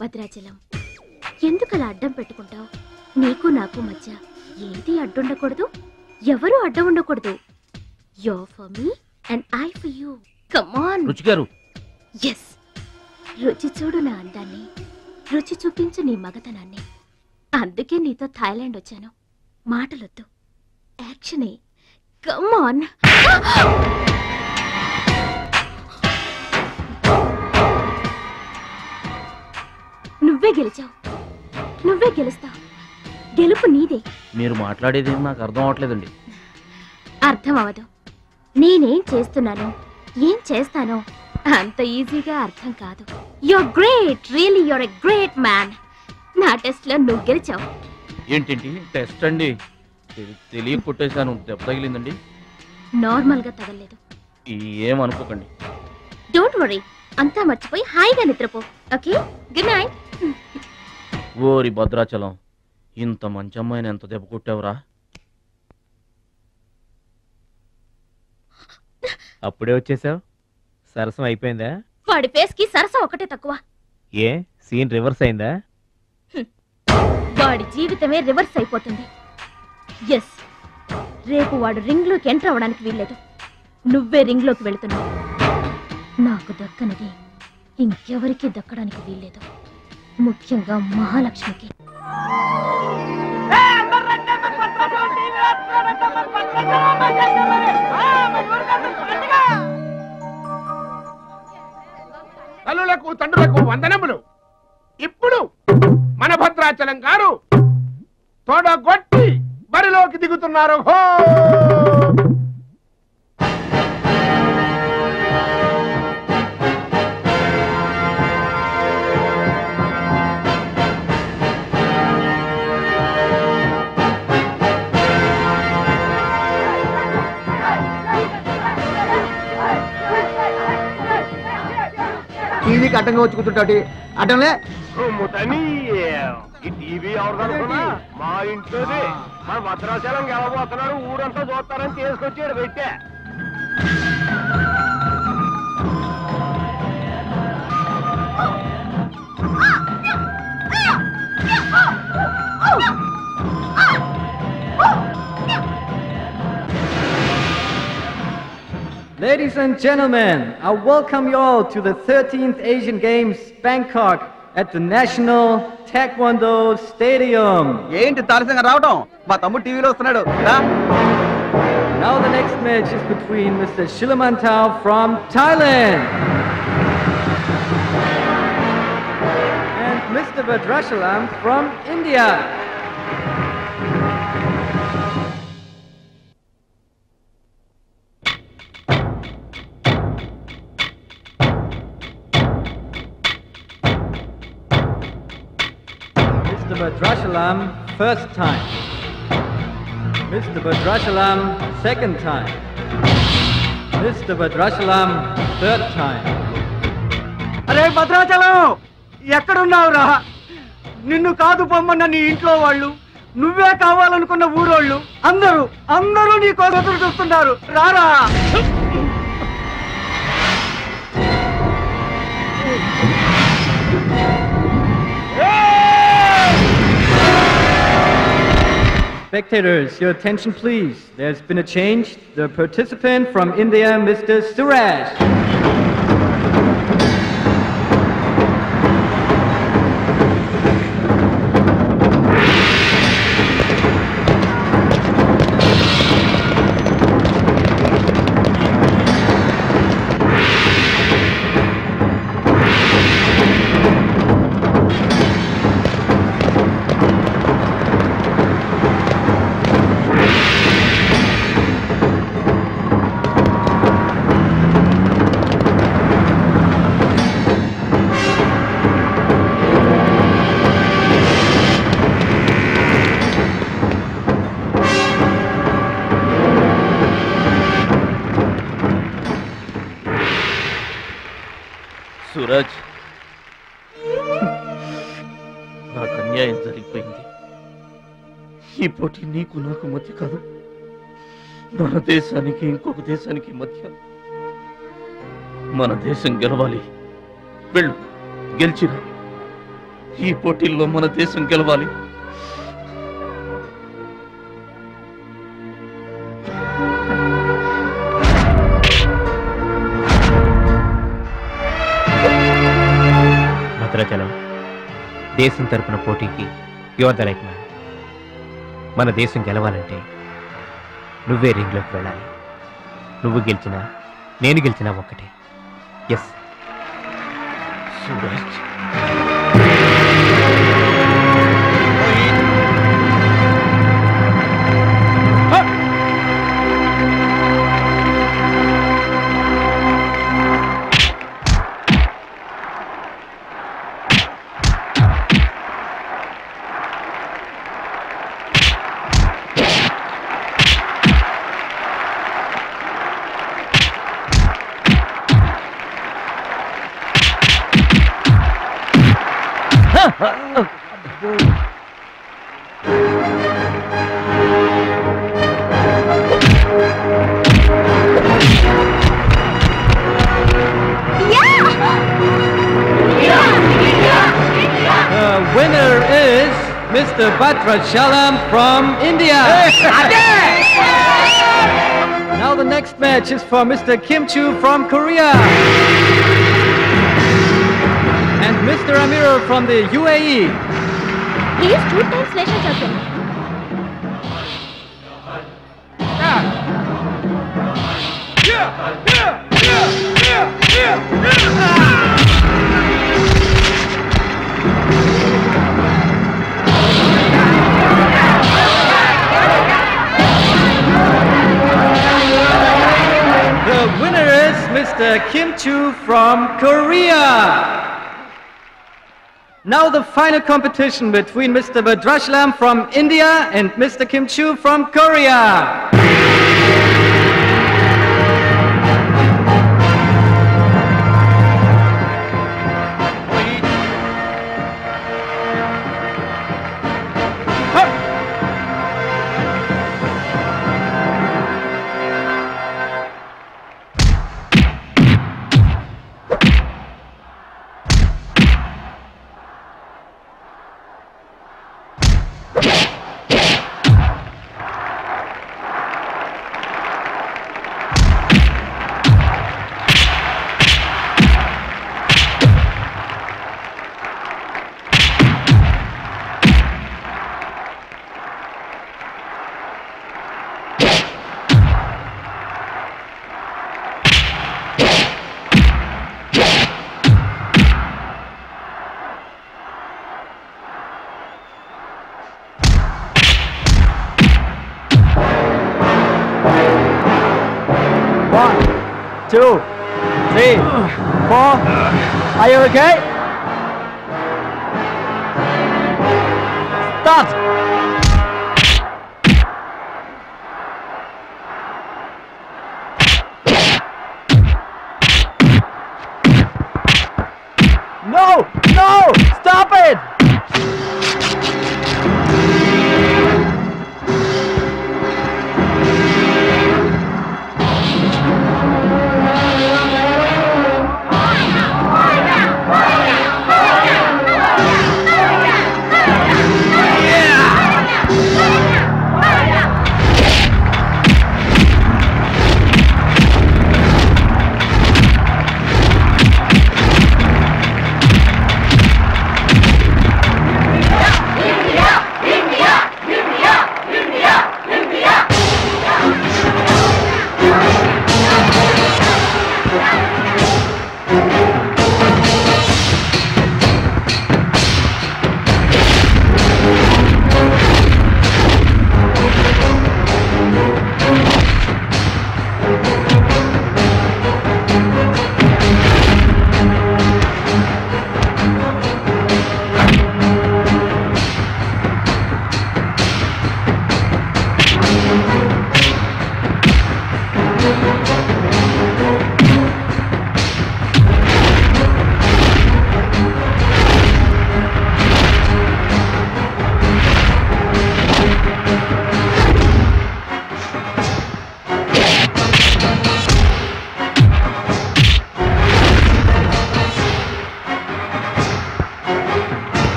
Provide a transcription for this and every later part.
భద్రాచలం, ఎందుకలా అడ్డం పెట్టుకుంటావు? నీకు నాకు మధ్య ఏది అడ్డుండకూడదు, ఎవరు అడ్డం ఉండకూడదు. You're for me and I for you. Come on. రుచి గారు. Yes. రుచి చూడు నా అందాన్ని, రుచి చూపించు నీ మగతనాన్ని. అందుకే నీతో థాయిలాండ్ వచ్చాను. మాటలొద్దు, యాక్షనే. Come on. నువ్వే గెలిచావు, నువ్వే గెలుస్తావు. గెలుపు నీదే. మీరు మాట్లాడేది నాకు అర్థం అవట్లేదండి. అర్థం అవదు. నేనేం చేస్తున్నానో, ఏం చేస్తానో అంత ఈజీగా అర్థం కాదు. You're great, really you're a great man. నా టెస్ట్ లో నువ్వు గెలిచావు. ఏంటండి టెస్ట్ అండి? తెలియ కొట్టేశాను, దెబ్బ తగిలిందండి. నార్మల్ గా తగలేదు. ఏమనుకోకండి. డోంట్ వరీ, అంతా మర్చిపోయి హాయిగా నిద్రపో. Okay, good night. ఓరి భద్రాచలం, ఇంత మంచి అమ్మాయిని ఎంత దెబ్బ కొట్టావురా? అప్పుడే వచ్చేసావు? సరసం అయిపోయిందా? వాడి ఫేస్ కి సరసం ఒకటే తక్కువ. ఏ సీన్ రివర్స్ అయిందా? వాడి జీవితమే రివర్స్ అయిపోతుంది. ఎస్, రేపు వాడు రింగ్ లోకి ఎంటర్ అవడానికి వీల్లేదు. నువ్వే రింగ్ లోకి వెళుతున్నావు. నాకు దక్కనిది ఇంకెవరికి దక్కడానికి వీల్లేదు, ముఖ్యంగా మహాలక్ష్మికి. తల్లులకు తండ్రులకు వందనములు. ఇప్పుడు మన భద్రాచలం గారు తోడగొట్టి బరిలోకి దిగుతున్నారు. హో! టీవీకి అడ్డంగా వచ్చి కూర్చుంటాటి అడ్డంలే. ఈ టీవీ ఎవరు? మా ఇంట్లోనే. మా భద్రాచలం గెలబోతున్నాడు, ఊరంతా చూస్తారని తీసుకొచ్చాడు పెట్టా. Ladies and gentlemen, I welcome you all to the 13th Asian Games, Bangkok, at the National Taekwondo Stadium. ఏంటి తారసంగా రావడం? మా తమ్ముడు టీవీలో వస్తున్నాడు. Now the next match is between Mr. Shilamantau from Thailand and Mr. Badrashalam from India. Mr. Badrashalam, first time. Mr. Badrashalam, second time. Mr. Badrashalam, third time. అరే భద్రాచలం, ఎక్కడున్నావురా? నిన్ను కాదు పొమ్మన్న నీ ఇంట్లో వాళ్ళు, నువ్వే కావాలనుకున్న ఊరోళ్ళు అందరూ నీ కోసం ఎదురు చూస్తున్నారు. రారా. Spectators, your attention please. There's been a change. The participant from India, Mr. Suraj. Suraj, నాకు అన్యాయం జరిగిపోయింది. ఈ పోటీ నీకు నాకు మధ్య కాదు, మన దేశానికి ఇంకొక దేశానికి మధ్య. మన దేశం గెలవాలి. వెళ్ళు, గెలిచిరా. ఈ పోటీల్లో మన దేశం గెలవాలి. భద్రాచలం, దేశం తరపున పోటీకి యువర్ ద రైట్ మ్యాన్. మన దేశం గెలవాలంటే నువ్వే రింగ్లోకి వెళ్ళాలి. నువ్వు గెలిచినా నేను గెలిచినా ఒక్కటే. Yes Suraj, winner is Mr. Bhadrachalam from India. Now the next match is for Mr. Kim Chu from Korea. And Mr. Amir from the UAE. He is 2 times national champion. The winner is Mr. Kim Chu from Korea. Now the final competition between Mr. Bhadrachalam from India and Mr. Kim Chu from Korea. Two, three, four. Are you okay? Start. No! No! Stop it!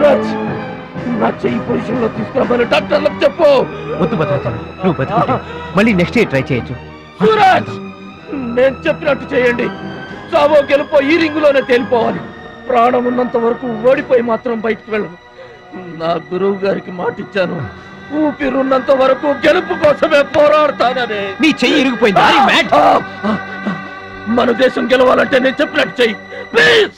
Suraj, నా చెయ్యి position లో తీసుకురామని డాక్టర్లకు చెప్పు. వద్దు భద్రాచలం, నువ్వు బతుకుంటే మళ్ళీ next year try చేయొచ్చు. సూరజ్, నేను చెప్పినట్టు చేయండి. చావో గెలుపో ఈ రింగులోనే తేలిపోవాలి. ప్రాణం ఉన్నంత వరకు ఓడిపోయి మాత్రం బయటకు వెళ్ళను. నా గురువు గారికి మాటిచ్చాను, ఊపిరున్నంత వరకు గెలుపు కోసమే పోరాడతానని. నీ చెయ్యి ఇరిగిపోయింది. మన దేశం గెలవాలంటే నేను చెప్పినట్టు చెయ్యి ప్లీజ్.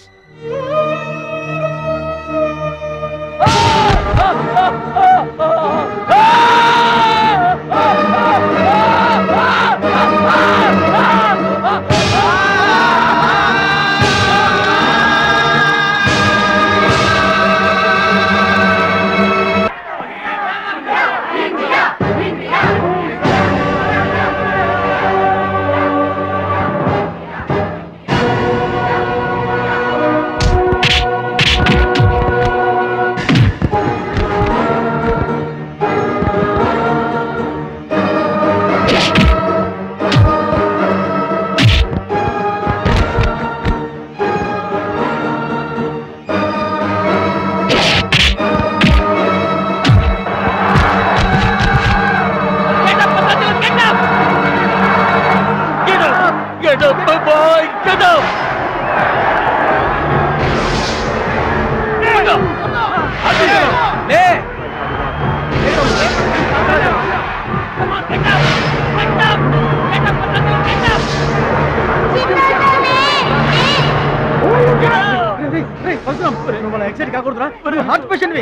ఎక్సైట్ కాకూడదురా, హార్ట్ పేషెంట్.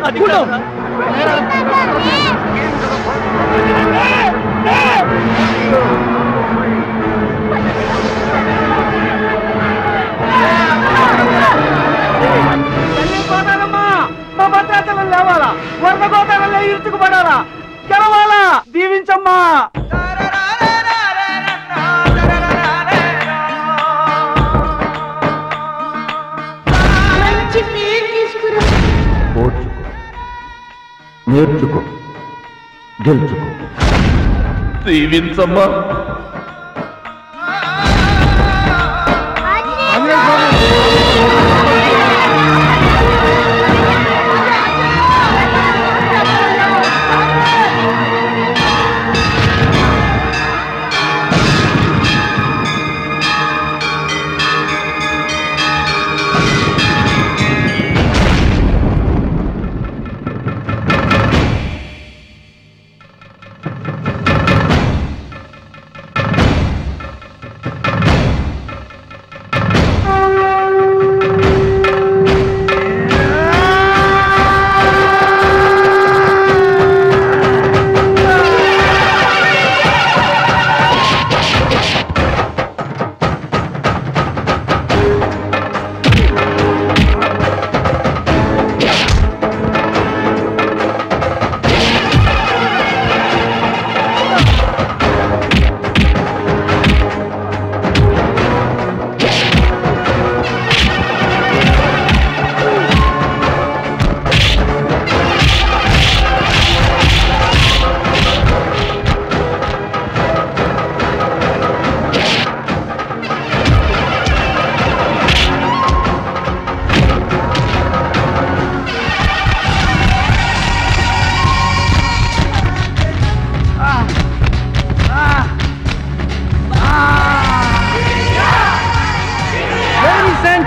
మా భద్రాచలం లేవాలా, వరద గోదావరిలో ఇరుచుకుపడాలా, గెలవాలా, దీవించమ్మా. నేర్చుకో, గెలుచుకో, దీవించమ్మా.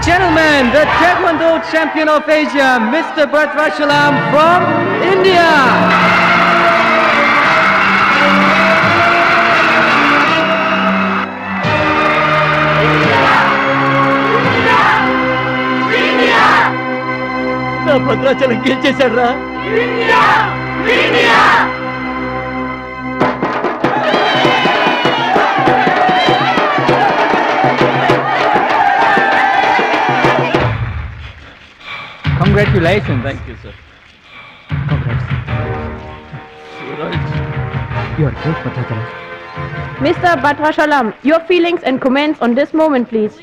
Gentlemen, the Taekwondo champion of Asia, Mr. Bhadrachalam from India. నా భద్రాచలం గెలిచేశాడు రా. Congratulations. Thank you, sir. Congrats. Suraj. You are great, Bhadrachalam. Mr. Bhadrachalam, your feelings and comments on this moment, please.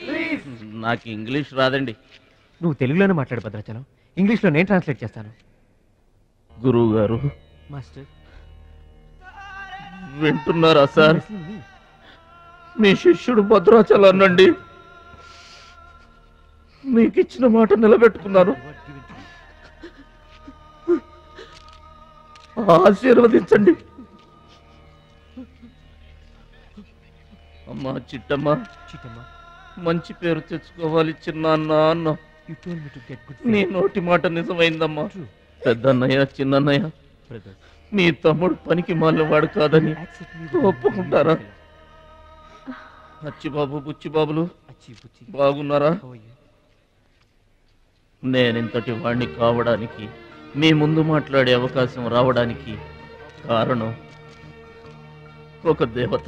నాకు English రాదండి. నువ్వు తెలుగులోనే మాట్లాడు భద్రాచలం, ఇంగ్లీష్లో నేను translate చేస్తాను. గురువు గారు, మాస్టర్ వింటున్నారా సార్? మీ శిష్యుడు భద్రాచలాన్నండి. మీకు ఇచ్చిన మాట నిలబెట్టుకున్నాను. ఆశీర్వదించండి. అమ్మా చిట్టమ్మ, మంచి పేరు తెచ్చుకోవాలి చిన్నాన్న అన్న. నీ నోటి మాట నిజమైందమ్మా. పెద్దన్నయ్య, చిన్నన్నయ్య, మీ తమ్ముడు పనికి మాలినవాడు కాదని ఒప్పుకుంటారా? అచ్చిబాబు, బుచ్చిబాబులు బాగున్నారా? నేనింతటి వాణ్ణి కావడానికి, మీ ముందు మాట్లాడే అవకాశం రావడానికి కారణం ఒక దేవత.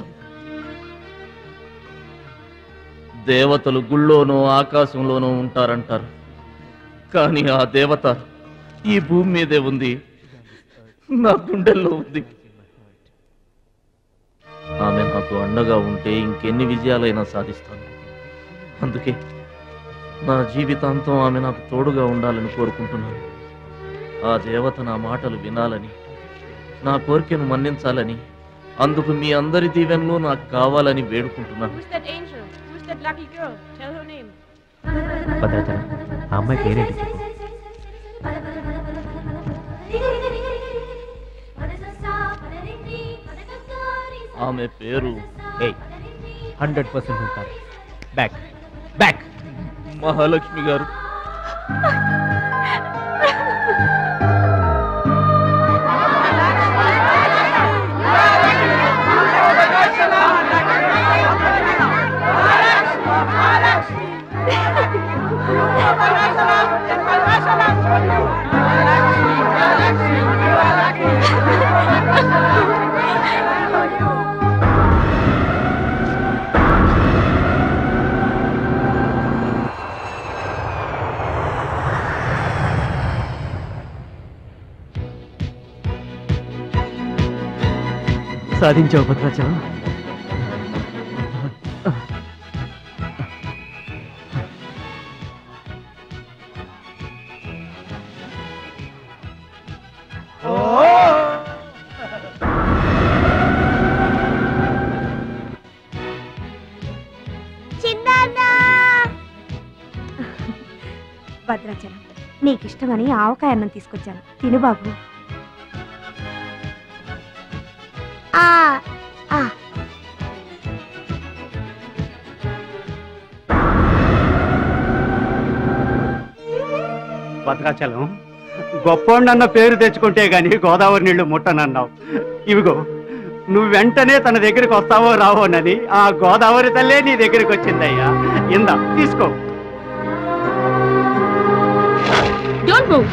దేవతలు గుళ్ళోనో ఆకాశంలోనో ఉంటారంటారు, కానీ ఆ దేవత ఈ భూమి మీదే ఉంది, నా గుండెల్లో ఉంది. ఆమె నాకు అండగా ఉంటే ఇంకెన్ని విజయాలైనా సాధిస్తాను. అందుకే నా జీవితాంతం ఆమె నాకు తోడుగా ఉండాలని కోరుకుంటున్నాను. ఆ దేవత నా మాటలు వినాలని, నా కోరికను మన్నించాలని, అందుకు మీ అందరి దీవెనలు నాకు కావాలని వేడుకుంటున్నాను. భద్రాచలం, ఆ అమ్మాయి పేరేంటి చెప్పు. ఆమె పేరు 100% కాదు. బ్యాక్ బ్యాక్ మహాలక్ష్మి గారు. సాధించావు భద్రాచలం. భద్రాచలం, నీకిష్టమని ఆవకాయ అన్నం తీసుకొచ్చాను, తిను బాబు. భద్రాచలం, గొప్పోండన్న పేరు తెచ్చుకుంటే గాని గోదావరి నీళ్లు ముట్టనన్నావు. ఇవిగో, నువ్వు వెంటనే తన దగ్గరికి వస్తావో రావోనని ఆ గోదావరి తల్లే నీ దగ్గరికి వచ్చిందయ్యా. ఇందా తీసుకో. Don't move.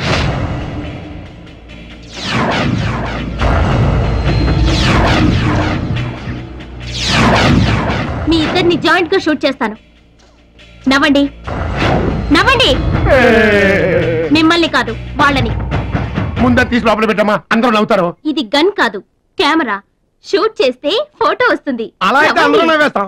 మీ ఇద్దరిని జాయింట్ గా షూట్ చేస్తాను. నవ్వండి, నవ్వండి. మిమ్మల్ని కాదు, వాళ్ళని. ముందు తీసి లోపల పెట్టమ్మా, అందరూ నవ్వుతారు. ఇది గన్ కాదు, కెమెరా. షూట్ చేస్తే ఫోటో వస్తుంది. అలా అయితే అందరూ నవ్వేస్తాం.